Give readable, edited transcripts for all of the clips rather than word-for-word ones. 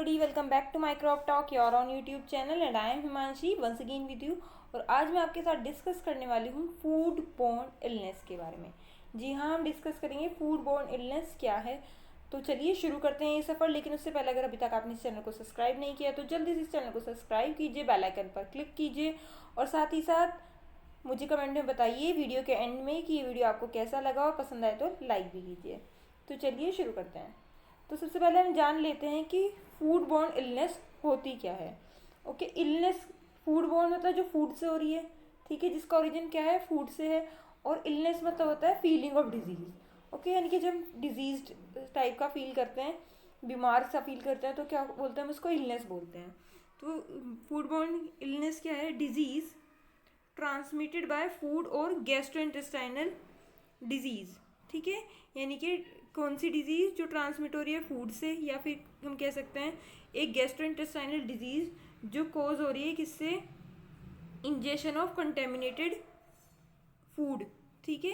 everybody, welcome back to my crop talk. You're on YouTube channel and I am Himanshi once again with you. और आज मैं आपके साथ discuss करने वाली हूँ फूड बोर्न इलनेस के बारे में. जी हाँ, हम डिस्कस करेंगे फूड बोर्न इलनेस क्या है. तो चलिए शुरू करते हैं ये सफ़र. लेकिन उससे पहले अगर अभी तक आपने इस चैनल को सब्सक्राइब नहीं किया तो जल्दी से इस चैनल को सब्सक्राइब कीजिए, बेल आइकन पर क्लिक कीजिए और साथ ही साथ मुझे कमेंट में बताइए वीडियो के एंड में कि ये वीडियो आपको कैसा लगा और पसंद आए तो लाइक भी कीजिए. तो चलिए शुरू करते हैं. तो सबसे पहले हम जान लेते हैं कि फूड बोर्न इलनेस होती क्या है. ओके, इलनेस फूड बोर्न मतलब जो फूड से हो रही है, ठीक है, जिसका ओरिजिन क्या है, फूड से है. और इलनेस मतलब होता है फीलिंग ऑफ डिजीज़. ओके, यानी कि जब हम डिजीज टाइप का फील करते हैं, बीमार सा फील करते हैं, तो क्या बोलते हैं, हम उसको इलनेस बोलते हैं. तो फूड बोर्न इलनेस क्या है, डिजीज़ ट्रांसमिटेड बाय फूड और गैस्ट्रोइंटेस्टाइनल डिजीज़. ठीक है, यानी कि कौन सी डिजीज़ जो ट्रांसमिट हो रही है फूड से, या फिर हम कह सकते हैं एक गैस्ट्रोइंटेस्टाइनल डिजीज़ जो कोज हो रही है किससे, इंजेक्शन ऑफ कंटेमिनेटेड फूड. ठीक है,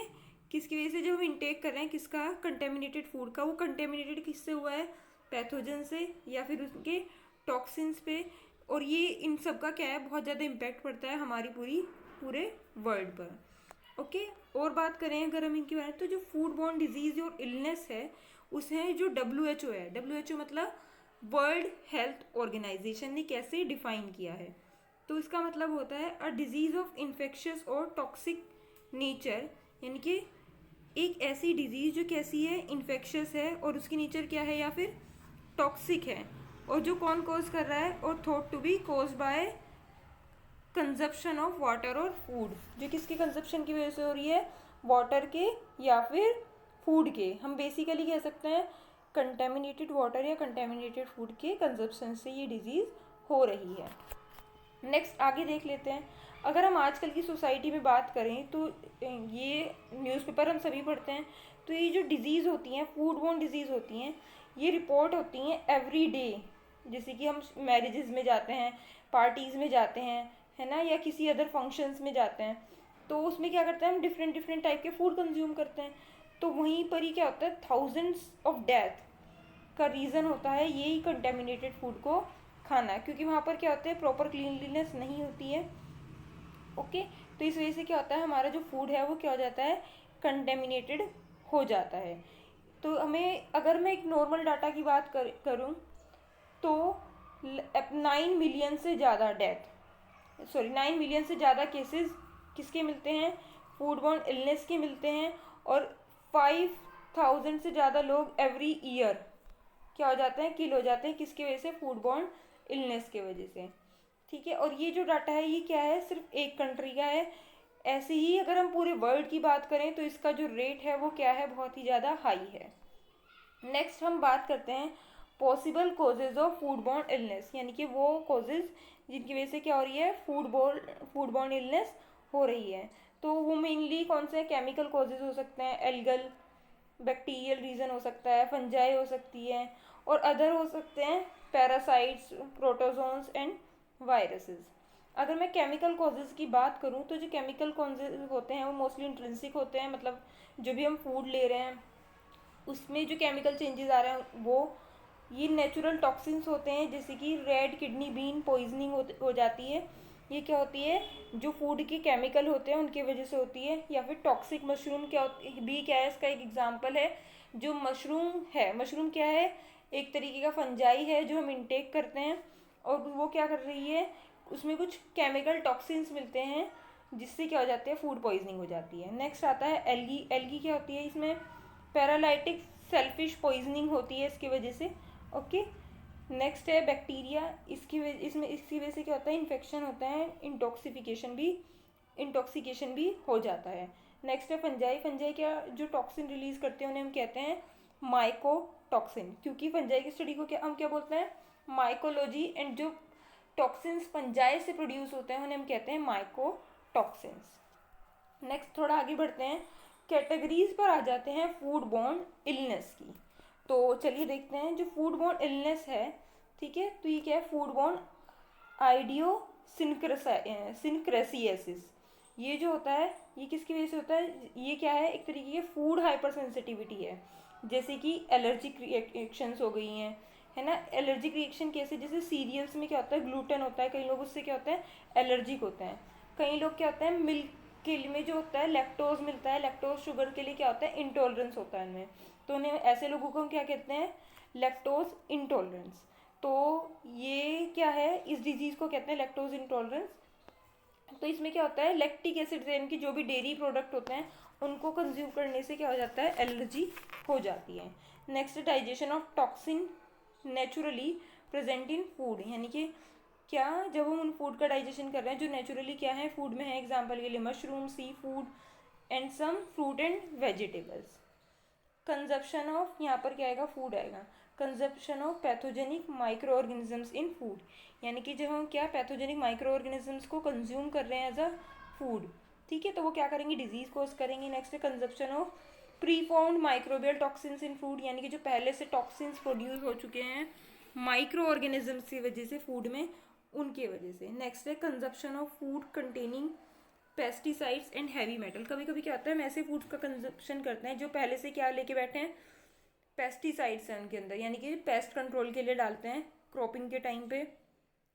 किसकी वजह से जब हम इंटेक कर रहे हैं किसका, कंटेमिनेटेड फूड का. वो कंटेमिनेटेड किससे हुआ है, पैथोजन से या फिर उसके टॉक्सिन्स पे. और ये इन सब का क्या है, बहुत ज़्यादा इम्पैक्ट पड़ता है हमारी पूरे वर्ल्ड पर. ओके, और बात करें अगर हम इनके बारे में, तो जो फूड बॉर्न डिजीज़ और इलनेस है उसमें जो WHO है, WHO मतलब वर्ल्ड हेल्थ ऑर्गेनाइजेशन ने कैसे डिफाइन किया है. तो इसका मतलब होता है अ डिजीज़ ऑफ इन्फेक्शियस और टॉक्सिक नेचर. यानी कि एक ऐसी डिजीज़ जो कैसी है, इन्फेक्शियस है और उसकी नेचर क्या है, या फिर टॉक्सिक है. और जो कौन कोज कर रहा है, और thought to be cause by consumption of water और फूड. जो किसके कंजप्शन की वजह से हो रही है, वाटर के या फिर फूड के. हम बेसिकली कह सकते हैं कंटेमिनेटेड वाटर या कंटेमिनेटेड फूड के कंजप्शन से ये डिजीज़ हो रही है. नेक्स्ट आगे देख लेते हैं. अगर हम आजकल की सोसाइटी में बात करें तो ये न्यूज़पेपर हम सभी पढ़ते हैं. तो ये जो डिज़ीज़ होती हैं, फूड बोर्न डिज़ीज़ होती हैं, ये रिपोर्ट होती हैं एवरी डे. जैसे कि हम मैरिजेस में जाते हैं, पार्टीज़ में जाते हैं, है ना, या किसी अदर फंक्शंस में जाते हैं, तो उसमें क्या करते हैं, हम डिफरेंट डिफरेंट टाइप के फूड कंज्यूम करते हैं. तो वहीं पर ही क्या होता है, थाउजेंड्स ऑफ डेथ का रीज़न होता है यही कंटेमिनेटेड फूड को खाना. क्योंकि वहाँ पर क्या होता है, प्रॉपर क्लीनलीनेस नहीं होती है. ओके, तो इस वजह से क्या होता है, हमारा जो फूड है वो क्या हो जाता है, कंटेमिनेटेड हो जाता है. तो हमें, अगर मैं एक नॉर्मल डाटा की बात करूँ तो 9 मिलियन से ज़्यादा 9 मिलियन से ज़्यादा केसेस किसके मिलते हैं, फूड बॉर्न इलनेस के मिलते हैं. और 5,000 से ज़्यादा लोग एवरी ईयर क्या हो जाते हैं, किल हो जाते हैं. किसकी वजह से, फूड बॉर्न इलनेस के वजह से. ठीक है, और ये जो डाटा है ये क्या है, सिर्फ एक कंट्री का है. ऐसे ही अगर हम पूरे वर्ल्ड की बात करें तो इसका जो रेट है वो क्या है, बहुत ही ज़्यादा हाई है. नेक्स्ट हम बात करते हैं possible causes of food borne illness. यानी कि वो कॉजेज़ जिनकी वजह से क्या हो रही है, फूड बॉर्न इलनेस हो रही है. तो वो मेनली कौन से केमिकल कॉजेज़ हो सकते हैं, एल्गल बैक्टीरियल रीज़न हो सकता है, फंजाई हो सकती है, और अदर हो सकते हैं पैरासाइट्स, प्रोटोजोन्स एंड वायरसेस. अगर मैं केमिकल कॉजेज़ की बात करूं तो जो केमिकल कॉजेज़ होते हैं वो मोस्टली इंट्रिंसिक होते हैं. मतलब जो भी हम फूड ले रहे हैं उसमें जो केमिकल चेंजेस आ रहे हैं वो ये नेचुरल टॉक्सिन्स होते हैं. जैसे कि रेड किडनी बीन पॉइजनिंग हो जाती है. ये क्या होती है, जो फूड के केमिकल होते हैं उनकी वजह से होती है. या फिर टॉक्सिक मशरूम भी क्या है, इसका एक एग्जांपल है. जो मशरूम है, मशरूम क्या है, एक तरीके का फंजाई है जो हम इंटेक करते हैं, और वो क्या कर रही है, उसमें कुछ केमिकल टॉक्सिन्स मिलते हैं जिससे क्या हो जाती है, फूड पॉइजनिंग हो जाती है. नेक्स्ट आता है एल्गी. एल्गी क्या होती है, इसमें पैरालाइटिक सेल्फिश पॉइजनिंग होती है इसकी वजह से. ओके, नेक्स्ट है बैक्टीरिया. इसकी वजह से क्या होता है, इन्फेक्शन होता है, इंटॉक्सिकेशन भी हो जाता है. नेक्स्ट है फंजाई. फंजाई क्या, जो टॉक्सिन रिलीज करते हैं उन्हें हम कहते हैं माइकोटॉक्सिन. क्योंकि फंजाई की स्टडी को क्या हम क्या बोलते हैं, माइकोलॉजी. एंड जो टॉक्सिन्स फंजाई से प्रोड्यूस होते हैं उन्हें हम कहते हैं माइकोटॉक्सिन्स. नेक्स्ट थोड़ा आगे बढ़ते हैं, कैटेगरीज पर आ जाते हैं फूड बॉर्न इलनेस की. तो चलिए देखते हैं जो फूड बॉर्न इलनेस है. ठीक है, तो ये क्या है, फूड बॉर्न आइडियोसिनक्रेसियासिस. ये जो होता है ये किसकी वजह से होता है, ये क्या है, एक तरीके की फूड हाइपर सेंसिटिविटी है. जैसे कि एलर्जिक रिएक्शंस हो गई हैं, है ना। एलर्जिक रिएक्शन कैसे, जैसे सीरियल्स में क्या होता है, ग्लूटेन होता है, कई लोग उससे क्या होता है एलर्जिक होते हैं। कई लोग क्या होता है मिल्क के लिए में जो होता है लैक्टोज मिलता है, लैक्टोज शुगर के लिए क्या होता है इंटॉलरेंस होता है इनमें, तो उन्हें ऐसे लोगों को हम क्या कहते हैं लैक्टोज इंटॉलरेंस। तो ये क्या है, इस डिजीज़ को कहते हैं लैक्टोज इंटॉलरेंस। तो इसमें क्या होता है लैक्टिक एसिड इनकी जो भी डेयरी प्रोडक्ट होते हैं उनको कंज्यूम करने से क्या हो जाता है एलर्जी हो जाती है। Next, digestion of toxin naturally present in food, यानी कि क्या जब हम उन फूड का डाइजेशन कर रहे हैं जो नेचुरली क्या है फूड में है, एग्जाम्पल के लिए mushroom, seafood and some fruit and vegetables. Consumption of, यहाँ पर क्या आएगा फूड आएगा, consumption of pathogenic microorganisms in food, यानी कि जब हम क्या पैथोजेनिक माइक्रो ऑर्गेनिजम्स को कंज्यूम कर रहे हैं एज अ फूड, ठीक है, तो वो क्या करेंगे डिजीज कोज करेंगे। नेक्स्ट है consumption of preformed microbial toxins in food, यानी कि जो पहले से टॉक्सिन्स प्रोड्यूस हो चुके हैं माइक्रो ऑर्गेनिजम्स की वजह से फूड में, उनके वजह से। नेक्स्ट है consumption of food containing pesticides and heavy metal, कभी कभी क्या होता है हम ऐसे फूड्स का कंजप्शन करते हैं जो पहले से क्या लेके बैठे हैं पेस्टिसाइड्स हैं उनके अंदर, यानी कि पेस्ट कंट्रोल के लिए डालते हैं क्रॉपिंग के टाइम पे,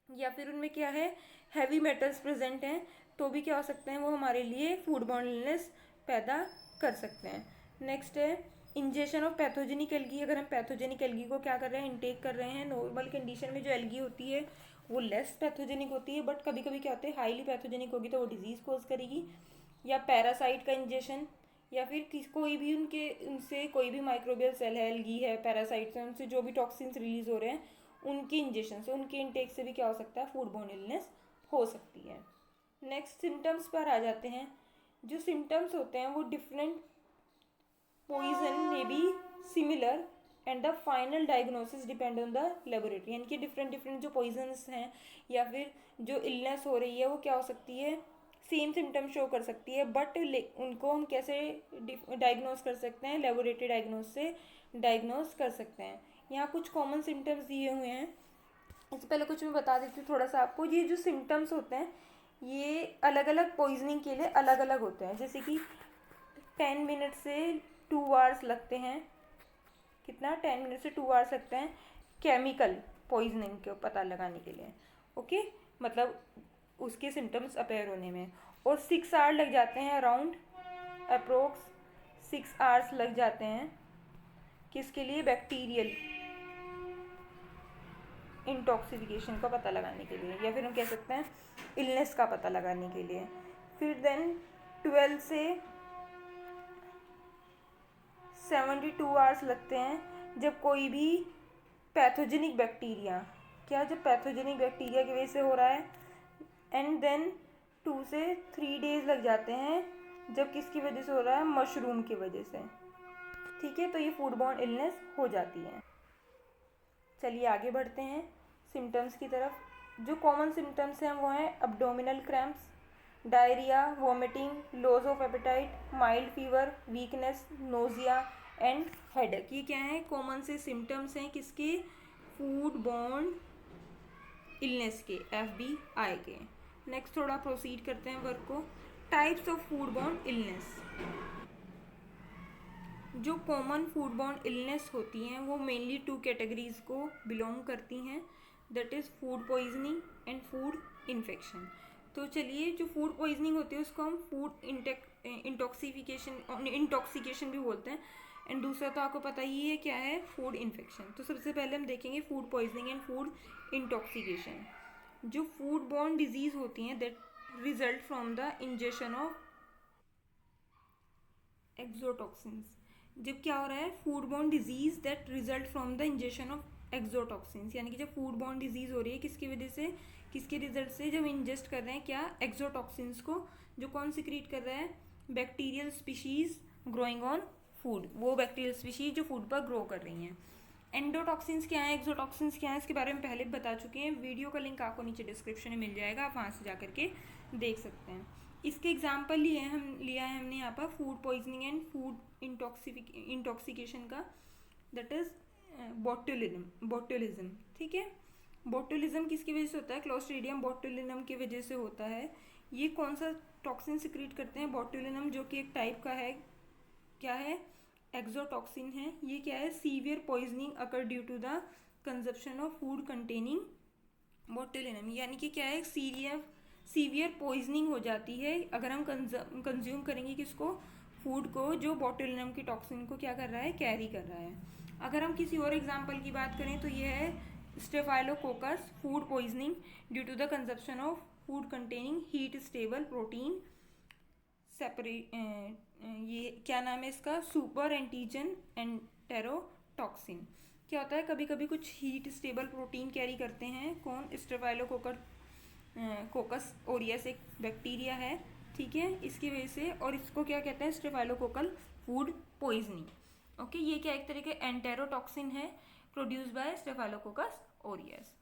या फिर उनमें क्या है हैवी मेटल्स प्रेजेंट हैं, तो भी क्या हो सकते हैं वो हमारे लिए फूड बॉर्न इलनेस पैदा कर सकते हैं। नेक्स्ट है इंजेक्शन ऑफ पैथोजेनिक एल्गी, अगर हम पैथोजेनिक एल्गी को क्या कर रहे हैं इंटेक कर रहे हैं, नॉर्मल कंडीशन में जो एल्गी होती है वो लेस पैथोजेनिक होती है, बट कभी कभी क्या होता है हाईली पैथोजेनिक होगी तो वो डिजीज़ कोज करेगी। या पैरासाइट का इंजेक्शन, या फिर कोई भी उनके उनसे कोई भी माइक्रोबियल सेल है, एल्गी है, पैरासाइट्स हैं, उनसे जो भी टॉक्सिन्स रिलीज हो रहे हैं उनके इंजेक्शन से, उनके इनटेक से भी क्या हो सकता है फूड बॉर्न इलनेस हो सकती है। नेक्स्ट सिम्टम्स पर आ जाते हैं। जो सिम्टम्स होते हैं वो डिफरेंट पॉइजन में be similar and the final diagnosis depend on the laboratory, यानी कि डिफरेंट डिफरेंट जो पॉइजन्स हैं या फिर जो इलनेस हो रही है वो क्या हो सकती है सेम सिम्टम शो कर सकती है, बट उनको हम कैसे डायग्नोस कर सकते हैं लेबोरेटरी डायग्नोस से डायग्नोस कर सकते हैं। यहाँ कुछ कॉमन सिम्टम्स दिए हुए हैं, इससे पहले कुछ मैं बता देती हूँ थोड़ा सा आपको। ये जो सिम्टम्स होते हैं ये अलग अलग पॉइजनिंग के लिए अलग अलग होते हैं, जैसे कि 10 मिनट से 2 आवर्स लगते हैं, कितना 10 मिनट से 2 आवर्स लगते हैं केमिकल पॉइजनिंग को पता लगाने के लिए, ओके, मतलब उसके सिम्टम्स अपेयर होने में। और 6 आवर लग जाते हैं अराउंड अप्रोक्स 6 आवर्स लग जाते हैं किसके लिए बैक्टीरियल इंटॉक्सिफिकेशन का पता लगाने के लिए, या फिर हम कह सकते हैं इलनेस का पता लगाने के लिए। फिर देन 12 से 72 आवर्स लगते हैं जब कोई भी पैथोजेनिक बैक्टीरिया, क्या जब पैथोजेनिक बैक्टीरिया की वजह से हो रहा है। एंड देन 2 से 3 डेज लग जाते हैं जब किसकी वजह से हो रहा है मशरूम की वजह से, ठीक है, तो ये फूड बॉर्न इलनेस हो जाती है। चलिए आगे बढ़ते हैं सिम्टम्स की तरफ। जो कॉमन सिम्टम्स हैं वो हैं abdominal cramps, diarrhoea, vomiting, loss of appetite, mild fever, weakness, nausea and headache. ये क्या है कॉमन से सिम्टम्स हैं किसके फूड बॉर्न इलनेस के, FBI के। नेक्स्ट थोड़ा प्रोसीड करते हैं वर्क को। Types of food borne illness, जो कॉमन फूड बॉर्न इलनेस होती हैं वो मेनली 2 कैटेगरीज को बिलोंग करती हैं, that is food poisoning and food infection. तो चलिए जो फूड पॉइजनिंग होती है उसको हम फूड इंटॉक्सिकेशन भी बोलते हैं, एंड दूसरा तो आपको पता ही है क्या है फूड इन्फेक्शन। तो सबसे पहले हम देखेंगे food poisoning and food intoxication. जो फूड बॉर्न डिजीज़ होती हैं that result from the injection of exotoxins, जब क्या हो रहा है food borne disease that result from the injection of exotoxins, यानी कि जब फूड बॉर्न डिजीज हो रही है किसकी वजह से, किसके रिजल्ट से, जब इंजेस्ट कर रहे हैं क्या एक्सोटॉक्सिन्स को, जो कौन सिक्रीट कर रहा है bacterial species growing on food, वो बैक्टीरियल स्पीशीज जो फूड पर ग्रो कर रही हैं। एंडोटॉक्सिन्स क्या है, एक्सोटॉक्सिन्स क्या है, इसके बारे में पहले बता चुके हैं, वीडियो का लिंक आपको नीचे डिस्क्रिप्शन में मिल जाएगा, आप वहाँ से जा करके देख सकते हैं। इसके एग्जाम्पल लिया है हमने यहाँ पर food poisoning and food intoxication का, दैट इज बोट्युलिज्म, ठीक है। बोट्युलिज्म किसकी वजह से होता है, क्लोस्ट्रीडियम बोट्युलिनम की वजह से होता है। ये कौन सा टॉक्सिन सिक्रीट करते हैं, बोट्युलिनम, जो कि एक टाइप का है, क्या है एक्सोटॉक्सिन है। ये क्या है severe poisoning occur due to the consumption of food containing botulinum, यानी कि क्या है, सीवियर पॉइजनिंग हो जाती है अगर हम कंज्यूम करेंगे किसको, फूड को जो बोटुलिनम की टॉक्सिन को क्या कर रहा है, कैरी कर रहा है। अगर हम किसी और एग्जांपल की बात करें तो ये है staphylococcus food poisoning due to the consumption of food containing heat stable protein separate, ये क्या नाम है इसका, सुपर एंटीजन एंटेरोटॉक्सिन। क्या होता है, कभी कभी कुछ हीट स्टेबल प्रोटीन कैरी करते हैं, कौन, कोकस ओरियस एक बैक्टीरिया है, ठीक है, इसकी वजह से, और इसको क्या कहते हैं, स्टेफाइलोकोकल फूड पॉइजनिंग। ओके, ये क्या एक तरह के एंटेरोटॉक्सिन है produce by staphylococcus Orius.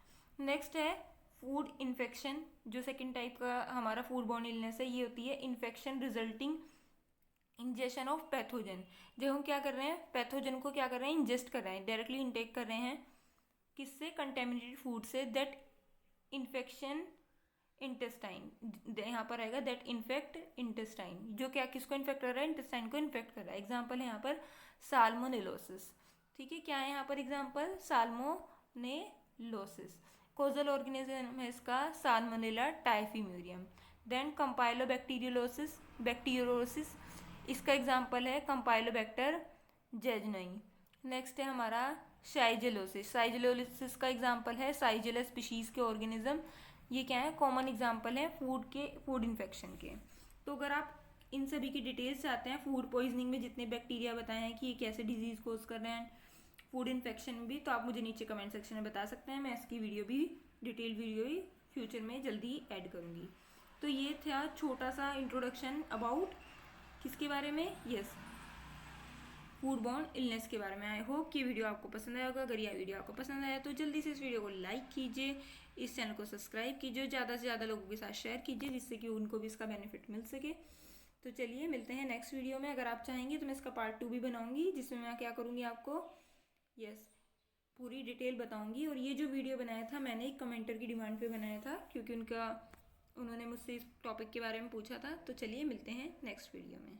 Next है फूड इन्फेक्शन, जो सेकेंड टाइप का हमारा फूड बॉर्न इलनेस है, ये होती है infection resulting injection of pathogen. जब हम क्या कर रहे हैं, पैथोजन को क्या कर रहे हैं, इंजेस्ट कर रहे हैं, डायरेक्टली इनटेक कर रहे हैं, किससे, कंटेमिनेटेड फूड से, दैट इन्फेक्शन इंटेस्टाइन, यहाँ पर आएगा दैट इन्फेक्ट इंटेस्टाइन, जो क्या किसको इन्फेक्ट कर रहा है, इंटेस्टाइन को इन्फेक्ट कर रहा है। एग्जाम्पल है यहाँ पर साल्मोनेलोसिस, ठीक है, क्या है यहाँ पर एग्जाम्पल, साल्मोनेलोसिस। कोजल ऑर्गेनिज्म है इसका साल्मोनेला टाइफिम्यूरियम। देन कंपाइलोबैक्टीरियोलोसिस, बैक्टीरियोलोसिस, इसका एग्जाम्पल है कंपाइलोबैक्टर जेजनई। नेक्स्ट है हमारा शाइजेलोसिस, शाइजेलोसिस का एग्जाम्पल है साइजेला स्पीशीज के ऑर्गेनिज्म। ये क्या है, कॉमन एग्जाम्पल है फूड इन्फेक्शन के। तो अगर आप इन सभी की डिटेल्स चाहते हैं, फूड पॉइजनिंग में जितने बैक्टीरिया बताए हैं कि ये कैसे डिजीज कोज कर रहे हैं, फूड इन्फेक्शन में भी, तो आप मुझे नीचे कमेंट सेक्शन में बता सकते हैं, मैं इसकी वीडियो भी, डिटेल वीडियो भी फ्यूचर में जल्दी ऐड करूँगी। तो ये था छोटा सा इंट्रोडक्शन अबाउट किसके बारे में, यस, फूड बॉर्न इलनेस के बारे में। आई होप कि वीडियो आपको पसंद आया होगा। अगर यह वीडियो आपको पसंद आया तो जल्दी से इस वीडियो को लाइक कीजिए, इस चैनल को सब्सक्राइब कीजिए, ज़्यादा से ज़्यादा लोगों के साथ शेयर कीजिए, जिससे कि उनको भी इसका बेनिफिट मिल सके। तो चलिए मिलते हैं नेक्स्ट वीडियो में। अगर आप चाहेंगे तो मैं इसका पार्ट 2 भी बनाऊंगी, जिसमें मैं क्या करूँगी, आपको यस पूरी डिटेल बताऊँगी। और ये जो वीडियो बनाया था मैंने एक कमेंटर की डिमांड पर बनाया था, क्योंकि उन्होंने मुझसे इस टॉपिक के बारे में पूछा था। तो चलिए मिलते हैं नेक्स्ट वीडियो में।